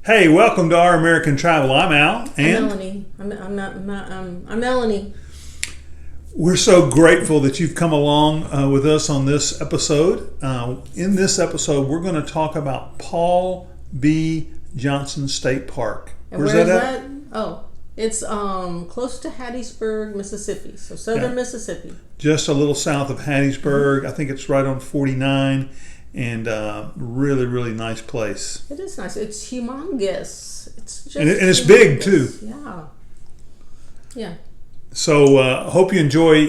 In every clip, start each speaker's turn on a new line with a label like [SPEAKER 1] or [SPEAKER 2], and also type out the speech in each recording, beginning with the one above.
[SPEAKER 1] Hey, welcome to Our American Travel. I'm Al, and
[SPEAKER 2] I'm Melanie.
[SPEAKER 1] We're so grateful that you've come along with us on this episode. In this episode, we're going to talk about Paul B. Johnson State Park.
[SPEAKER 2] And where's that? Oh, it's close to Hattiesburg, Mississippi. So southern Mississippi.
[SPEAKER 1] Just a little south of Hattiesburg. I think it's right on 49. And really, really nice place.
[SPEAKER 2] It is nice. It's humongous. It's just
[SPEAKER 1] and it's big too.
[SPEAKER 2] Yeah.
[SPEAKER 1] So hope you enjoy.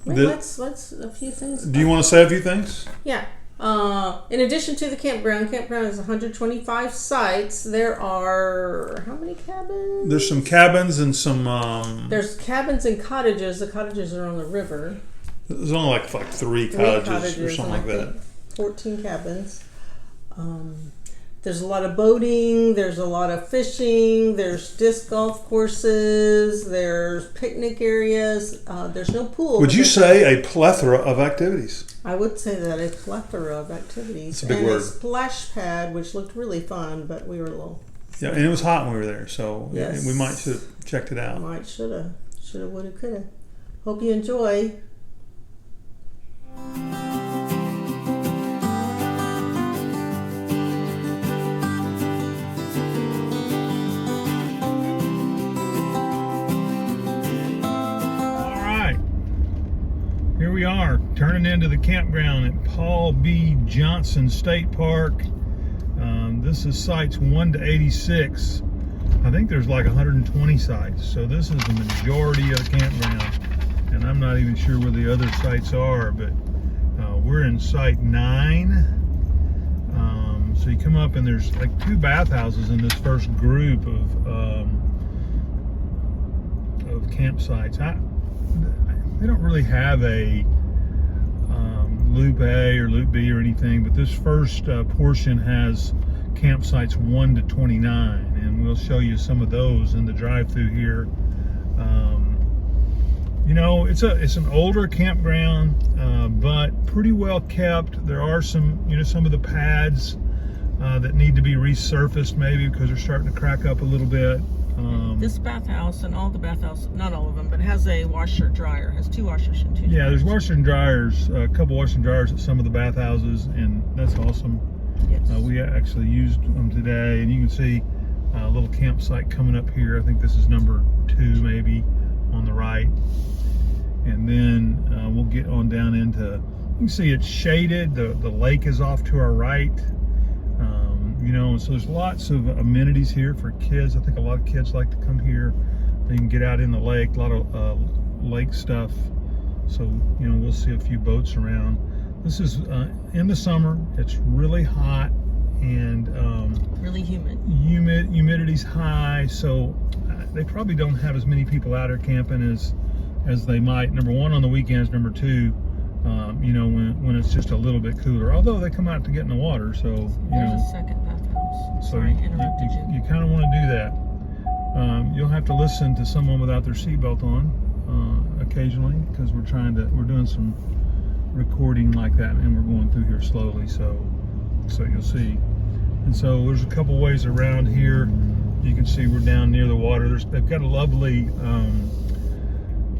[SPEAKER 2] Let's a few things.
[SPEAKER 1] Do you want to say a few things?
[SPEAKER 2] Yeah. In addition to the campground is 125 sites. There are how many cabins?
[SPEAKER 1] There's some cabins and some.
[SPEAKER 2] There's cabins and cottages. The cottages are on the river.
[SPEAKER 1] There's only like three cottages or something like that.
[SPEAKER 2] 14 cabins. There's a lot of boating, there's a lot of fishing, there's disc golf courses, there's picnic areas, there's no pool.
[SPEAKER 1] Would you say a plethora of activities?
[SPEAKER 2] I would say that a plethora of activities.
[SPEAKER 1] That's a big word.
[SPEAKER 2] A splash pad, which looked really fun, but we were a little...
[SPEAKER 1] Yeah, and it was hot when we were there, so
[SPEAKER 2] yes.
[SPEAKER 1] We might should have checked it out.
[SPEAKER 2] Might, shoulda, woulda, coulda. Hope you enjoy.
[SPEAKER 1] Here we are, turning into the campground at Paul B. Johnson State Park. This is sites 1 to 86. I think there's like 120 sites, so this is the majority of the campground. And I'm not even sure where the other sites are, but we're in site 9. So you come up and there's like 2 bathhouses in this first group of campsites. They don't really have a Loop A or Loop B or anything, but this first portion has campsites 1 to 29, and we'll show you some of those in the drive-through here. You know, it's an older campground, but pretty well kept. There are some of the pads that need to be resurfaced maybe because they're starting to crack up a little bit.
[SPEAKER 2] This bathhouse and all the bathhouses, not all of them, but has a washer dryer. Has 2 washers and 2 dryers.
[SPEAKER 1] Yeah, there's washer and dryers, a couple washer and dryers at some of the bathhouses, and that's awesome.
[SPEAKER 2] Yes.
[SPEAKER 1] We actually used them today, and you can see a little campsite coming up here. I think this is number 2 maybe on the right. And then we'll get on down into, you can see it's shaded. The lake is off to our right. So there's lots of amenities here for kids. I think a lot of kids like to come here. They can get out in the lake, a lot of lake stuff. So, we'll see a few boats around. This is in the summer. It's really hot and
[SPEAKER 2] really humid.
[SPEAKER 1] Humidity's high, so they probably don't have as many people out here camping as they might. Number 1 on the weekends. Number 2, when it's just a little bit cooler. Although they come out to get in the water, so
[SPEAKER 2] There's a second bathhouse.
[SPEAKER 1] So
[SPEAKER 2] Sorry, interrupted you.
[SPEAKER 1] You kind of want to do that. You'll have to listen to someone without their seatbelt on occasionally because we're doing some recording like that, and we're going through here slowly, so you'll see. And so there's a couple ways around here. You can see we're down near the water. They've got a lovely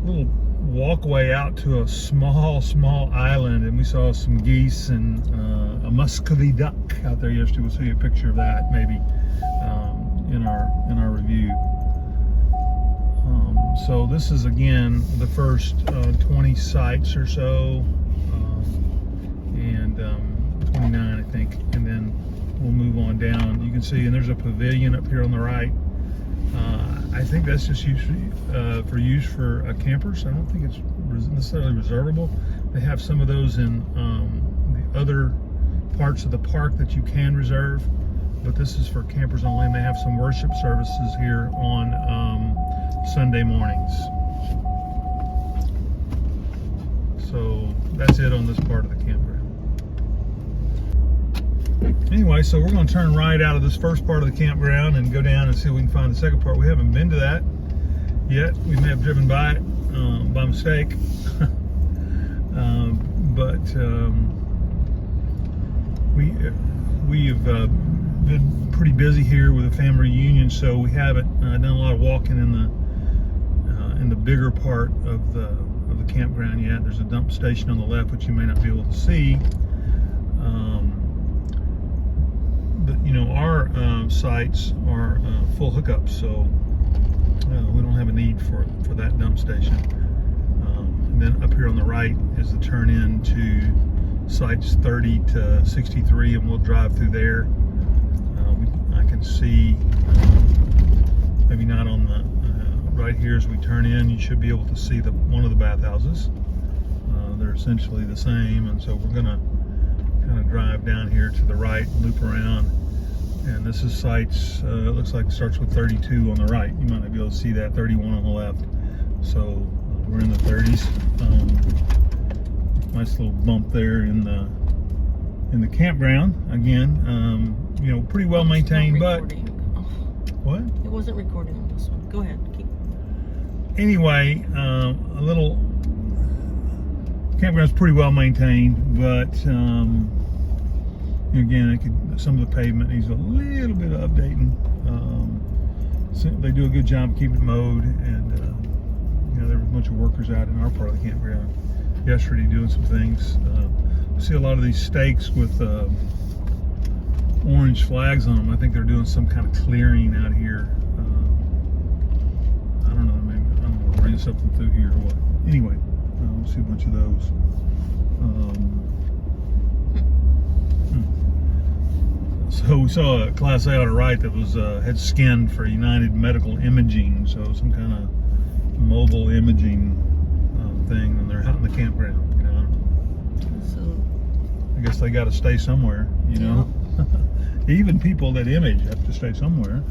[SPEAKER 1] little walkway out to a small island, and we saw some geese and a muscovy duck out there yesterday. We'll see a picture of that maybe in our review. So this is again the first 20 sites or so, and 29 I think, and then we'll move on down. You can see, and there's a pavilion up here on the right. I think that's just for use for campers. I don't think it's necessarily reservable. They have some of those in the other parts of the park that you can reserve, but this is for campers only, and they have some worship services here on Sunday mornings. So that's it on this part of the campground. Anyway, so we're going to turn right out of this first part of the campground and go down and see if we can find the second part. We haven't been to that yet. We may have driven by it by mistake. But we have been pretty busy here with a family reunion, so we haven't done a lot of walking in the bigger part of the campground yet. There's a dump station on the left, which you may not be able to see. But you know, our sites are full hookups, so we don't have a need for that dump station. And then up here on the right is the turn in to sites 30 to 63, and we'll drive through there. I can see, maybe not on the right here as we turn in, you should be able to see one of the bathhouses. They're essentially the same, and so we're gonna kind of drive down here to the right, loop around, and this is sites, it looks like it starts with 32 on the right. You might not be able to see that, 31 on the left. So we're in the 30s. Nice little bump there in the campground. Again, you know, pretty well maintained, but what?
[SPEAKER 3] It wasn't recording on this one. Go ahead. Keep.
[SPEAKER 1] Anyway, campground's pretty well maintained, but again, some of the pavement needs a little bit of updating. So they do a good job keeping it mowed, and you know, there were a bunch of workers out in our part of the campground yesterday doing some things. I see a lot of these stakes with orange flags on them. I think they're doing some kind of clearing out here. I don't know, maybe, I don't know, bring something through here or what. Anyway, we'll see a bunch of those. So we saw a Class A on the right that was had skinned for United Medical Imaging, so some kind of mobile imaging thing, and they're out in the campground. You know? So I guess they got to stay somewhere, you know. Even people that image have to stay somewhere.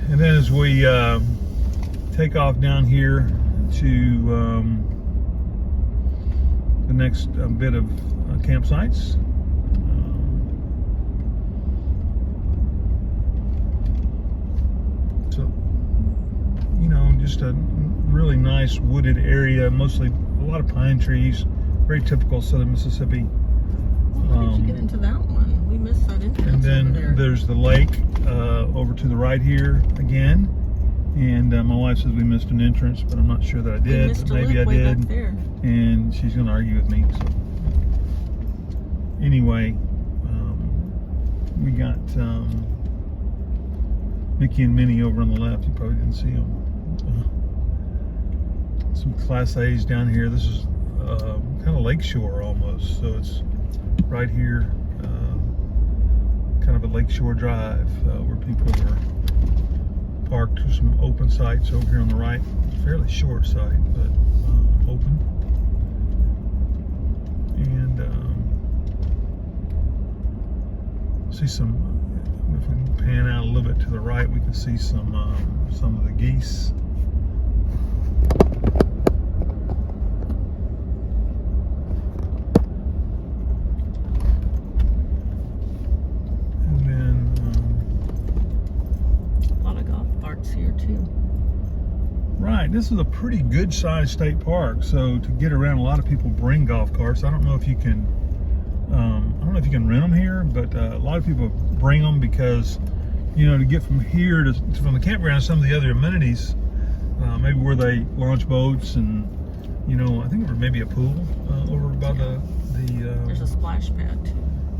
[SPEAKER 1] And then as we take off down here to the next bit of campsites. So, you know, just a really nice wooded area, mostly a lot of pine trees, very typical southern Mississippi.
[SPEAKER 3] How did you get into that one? We missed that entrance.
[SPEAKER 1] And then
[SPEAKER 3] over there.
[SPEAKER 1] There's the lake over to the right here again. And my wife says we missed an entrance, but I'm not sure that I did. But maybe I did.
[SPEAKER 3] Back there.
[SPEAKER 1] And she's going to argue with me. So anyway, we got Mickey and Minnie over on the left. You probably didn't see them. Some Class A's down here. This is kind of lakeshore almost. So it's right here, kind of a lakeshore drive where people are parked to some open sites over here on the right. Fairly short site, but open. And see some, if we can pan out a little bit to the right, we can see some of the geese. And then
[SPEAKER 3] a lot of golf carts here too.
[SPEAKER 1] Right, this is a pretty good sized state park, so to get around, a lot of people bring golf carts. I don't know if you can rent them here, but a lot of people bring them because, you know, to get from here from the campground, some of the other amenities, maybe where they launch boats, and you know, I think there maybe a pool over by
[SPEAKER 3] there's a splash pad too.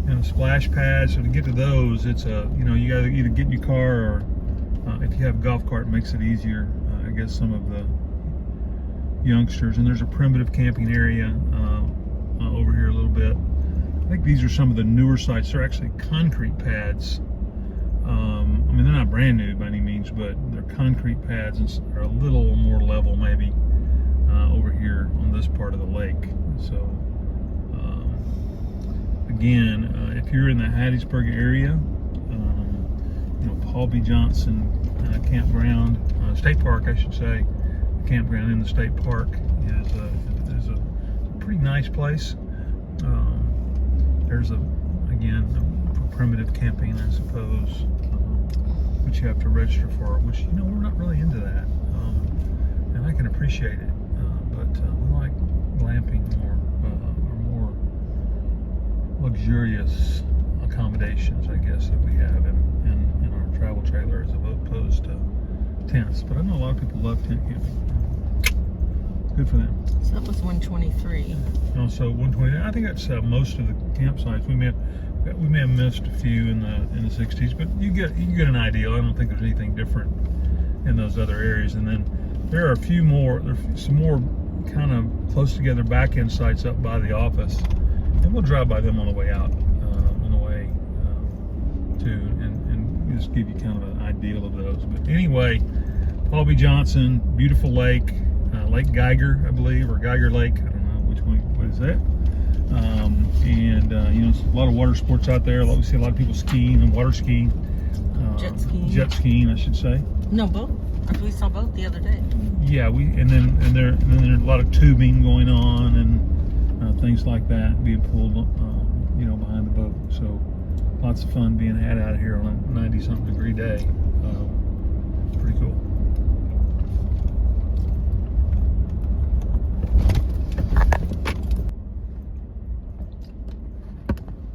[SPEAKER 1] And a splash pad. So to get to those, it's you know, you got to either get in your car, or if you have a golf cart, it makes it easier. I guess some of the youngsters, and there's a primitive camping area over here a little bit. I think these are some of the newer sites. They're actually concrete pads. I mean, they're not brand new by any means, but they're concrete pads and are a little more level maybe over here on this part of the lake. So again, if you're in the Hattiesburg area, you know, Paul B. Johnson campground, state park, I should say, campground in the state park is a pretty nice place. There's again, for primitive camping, I suppose, which you have to register for, which, you know, we're not really into that, and I can appreciate it, but we like glamping more, or more luxurious accommodations, I guess, that we have in our travel trailer as opposed to tents. But I know a lot of people love tent camping. Good for them.
[SPEAKER 3] So that was 123.
[SPEAKER 1] Also 120. I think that's most of the campsites. We may have missed a few in the 60s, but you get an idea. I don't think there's anything different in those other areas. And then there are a few more. There's some more kind of close together back end sites up by the office, and we'll drive by them on the way out, on the way to, and just give you kind of an idea of those. But anyway, Paul B. Johnson, beautiful lake, Lake Geiger, I believe, or Geiger Lake. I don't know which one. What is that? You know, a lot of water sports out there. We see a lot of people skiing and water skiing.
[SPEAKER 3] Jet skiing.
[SPEAKER 1] Jet skiing, I should say.
[SPEAKER 3] No, both. We saw both the other day.
[SPEAKER 1] Yeah, and then there's a lot of tubing going on and things like that being pulled, you know, behind the boat. So lots of fun being had out here on a 90-something degree day. Pretty cool.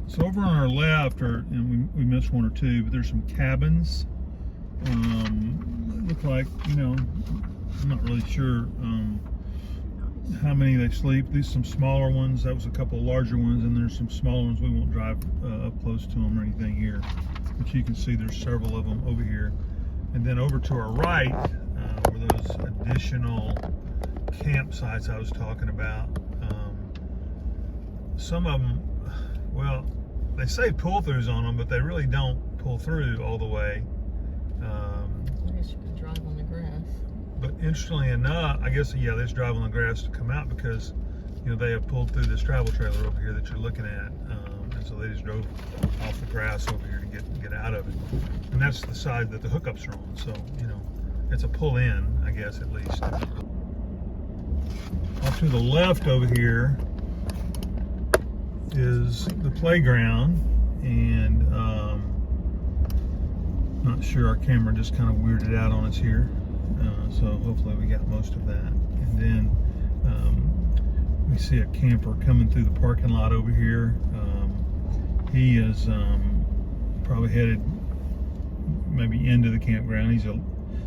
[SPEAKER 1] So over on our left, and we missed one or two, but there's some cabins. Look like, you know, I'm not really sure how many they sleep. These some smaller ones. That was a couple of larger ones, and there's some smaller ones. We won't drive up close to them or anything here, but you can see there's several of them over here. And then over to our right were those additional campsites I was talking about. Some of them, well, they say pull-throughs on them, but they really don't pull through all the way.
[SPEAKER 3] I guess you could drive on the grass.
[SPEAKER 1] But interestingly enough, I guess, yeah, they just drive on the grass to come out because, you know, they have pulled through this travel trailer over here that you're looking at. And so they just drove off the grass over here to get out of it. And that's the side that the hookups are on. So, you know, it's a pull-in, I guess, at least. Off to the left over here is the playground, and not sure, our camera just kind of weirded out on us here, so hopefully we got most of that. And then we see a camper coming through the parking lot over here. He is probably headed maybe into the campground.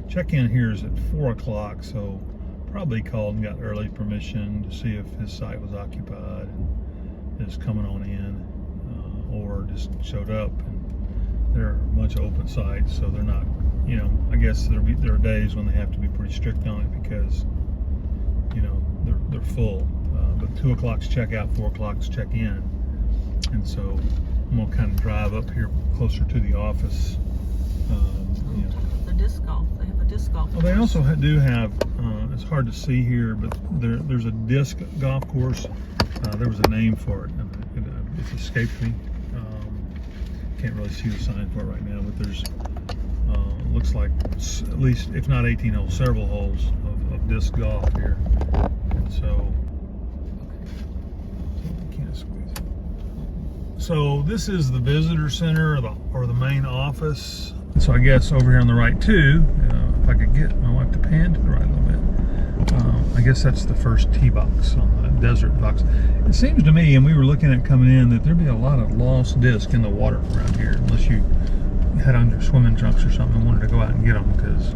[SPEAKER 1] Check-in here is at 4 o'clock, so probably called and got early permission to see if his site was occupied and is coming on in, or just showed up. And there are a bunch of open sites, so they're not, you know, I guess there are days when they have to be pretty strict on it because, you know, they're full. But 2 o'clock's check out, 4 o'clock's check in, and so I'm gonna kind of drive up here closer to the office. You know.
[SPEAKER 3] The disc golf. They have a disc golf.
[SPEAKER 1] Well, they also do have. It's hard to see here, but there's a disc golf course. There was a name for it, and it escaped me. Can't really see the sign for it right now, but there's looks like at least, if not 18 holes, several holes of disc golf here, and so I can't squeeze it. So this is the visitor center or the main office. So I guess over here on the right too, if I could get my wife to pan to the right a little bit, I guess that's the first tee box on the desert box. It seems to me, and we were looking at coming in, that there'd be a lot of lost disc in the water around here, unless you had on your swimming trunks or something and wanted to go out and get them, because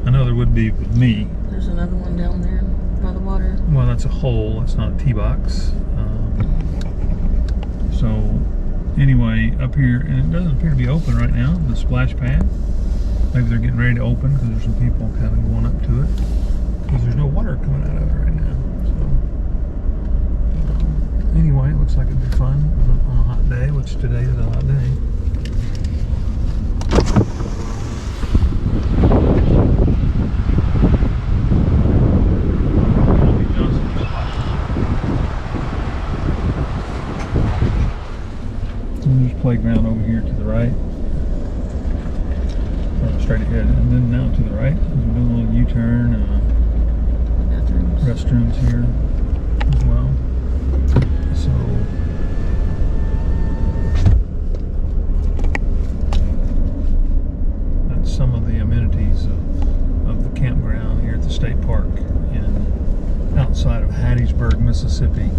[SPEAKER 1] I know there would be with me.
[SPEAKER 3] There's another one down there by the water.
[SPEAKER 1] Well, that's a hole, it's not a tee box. So anyway, up here, and it doesn't appear to be open right now, the splash pad. Maybe they're getting ready to open because there's some people kind of going up to it, because there's no water coming out of it right now. So anyway, it looks like it'd be fun on a hot day, which today is a hot day. And there's playground over here to the right. Straight ahead, and then now to the right, we're doing a little U-turn. Restrooms here as well. So that's some of the amenities of the campground here at the state park outside of Hattiesburg, Mississippi.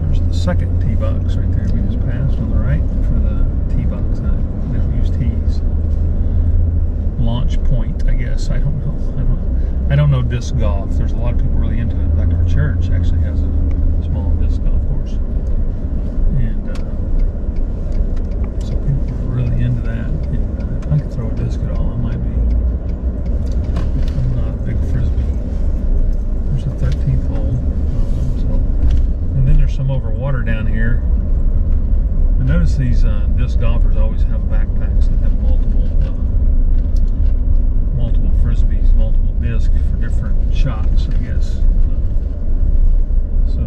[SPEAKER 1] There's the second tee box right there we just passed on the right for the tee box. We don't use tees. Launch point, I guess. I don't know. I don't know disc golf. There's a lot of people really into it. In fact, our church actually has a small disc golf course, and so people are really into that. And if I could throw a disc at all, I might be. I'm not a big frisbee. There's the 13th hole. And then there's some over water down here. I notice these disc golfers always have backpacks that have multiple frisbees, multiple discs for different shots, I guess. So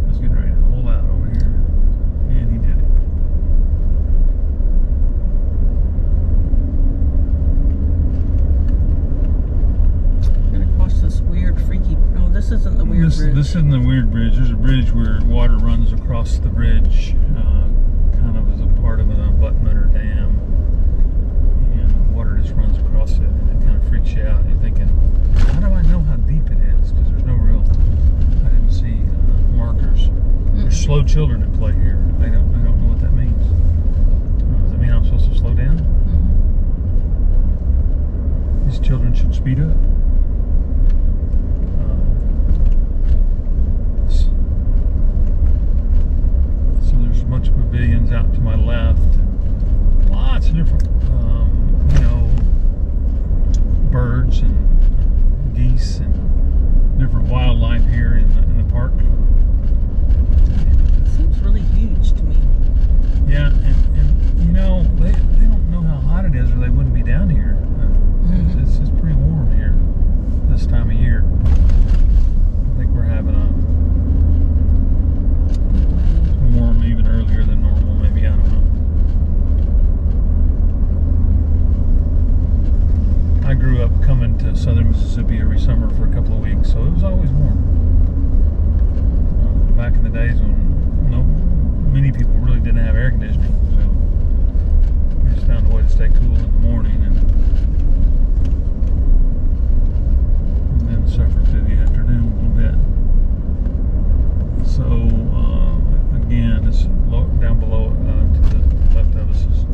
[SPEAKER 1] I was getting ready to hole out over here, and he did it.
[SPEAKER 3] This weird, freaky. No, this isn't the weird bridge.
[SPEAKER 1] This isn't the weird bridge. There's a bridge where water runs across the bridge, kind of as a part of an abutment or dam, and water just runs across it, and it kind of freaks you out. You're thinking, how do I know how deep it is? Because there's no real. I didn't see markers. There's slow children at play here. I don't know what that means. Does that mean I'm supposed to slow down? These children should speed up. A bunch of pavilions out to my left. Lots of different, birds and geese and different wildlife here in the park.
[SPEAKER 3] It seems really huge to me.
[SPEAKER 1] Yeah, and they don't know how hot it is, or they wouldn't be down here. It's pretty warm here this time of year. I think we're having a warm even earlier than normal, maybe. I don't know. I grew up coming to southern Mississippi every summer for a couple of weeks, so it was always warm. Back in the days when many people really didn't have air conditioning, so we just found a way to stay cool in the morning and then suffer through the afternoon a little bit. So again, it's down below to the left of us is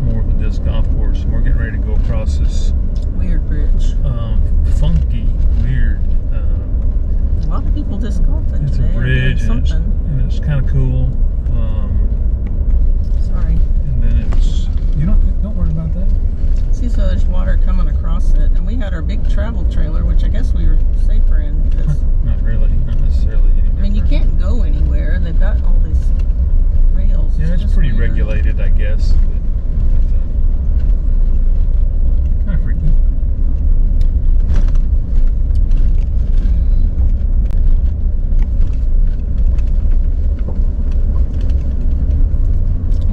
[SPEAKER 1] more of a disc golf course, and we're getting ready to go across this
[SPEAKER 3] Weird bridge.
[SPEAKER 1] funky, weird.
[SPEAKER 3] A lot of people disc golfing
[SPEAKER 1] It's
[SPEAKER 3] today.
[SPEAKER 1] a bridge, and it's kind of cool.
[SPEAKER 3] Sorry.
[SPEAKER 1] And then don't worry about that.
[SPEAKER 3] See, so there's water coming across it, and we had our big travel trailer, which I guess we were safer in because.
[SPEAKER 1] Not really, not necessarily.
[SPEAKER 3] I mean, you can't go anywhere. They've got all these rails.
[SPEAKER 1] Yeah, it's
[SPEAKER 3] just
[SPEAKER 1] pretty
[SPEAKER 3] weird.
[SPEAKER 1] regulated, I guess. But kind of freaky.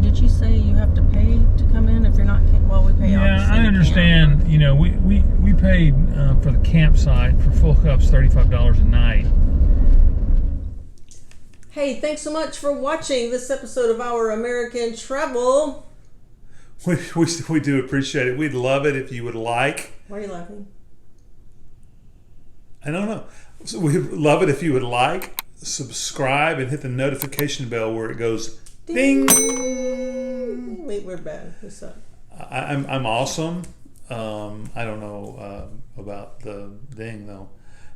[SPEAKER 3] Did you say you have to pay to come in if you're not? Well, we pay.
[SPEAKER 1] Yeah,
[SPEAKER 3] obviously
[SPEAKER 1] I
[SPEAKER 3] to
[SPEAKER 1] understand.
[SPEAKER 3] camp.
[SPEAKER 1] We paid for the campsite for full cups $35 a night.
[SPEAKER 2] Hey, thanks so much for watching this episode of Our American Travel.
[SPEAKER 4] We do appreciate it. We'd love it if you would like.
[SPEAKER 2] Why are you laughing?
[SPEAKER 4] I don't know. So we'd love it if you would like, subscribe, and hit the notification bell where it goes ding.
[SPEAKER 2] Wait, we're bad. We suck.
[SPEAKER 4] I'm awesome. I don't know about the ding though.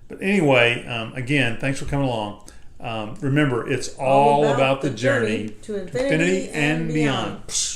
[SPEAKER 4] But anyway, again, thanks for coming along. Remember, it's all about the journey
[SPEAKER 2] to infinity and beyond.